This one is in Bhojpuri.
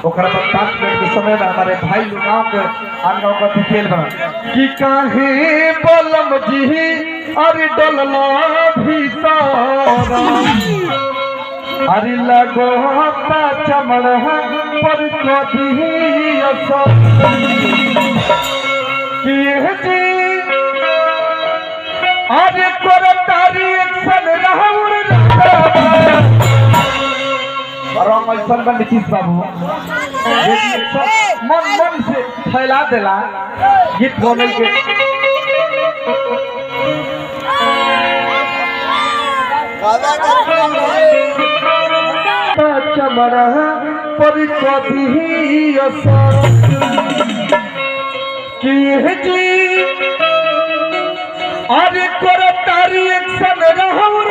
समय में हमारे भाई गाँव के गाँव का डिटेल बना कि काहे बलम जी अरे डलना भीतर अरे लगो चमड़ पर कभी जी अरे कर तारी एक्शन रहूं नीतीश बाबू मन मन से फैला देला गीत गाने के चमड़ा पर कभी जी अरे कर तारी एक्शन रहूं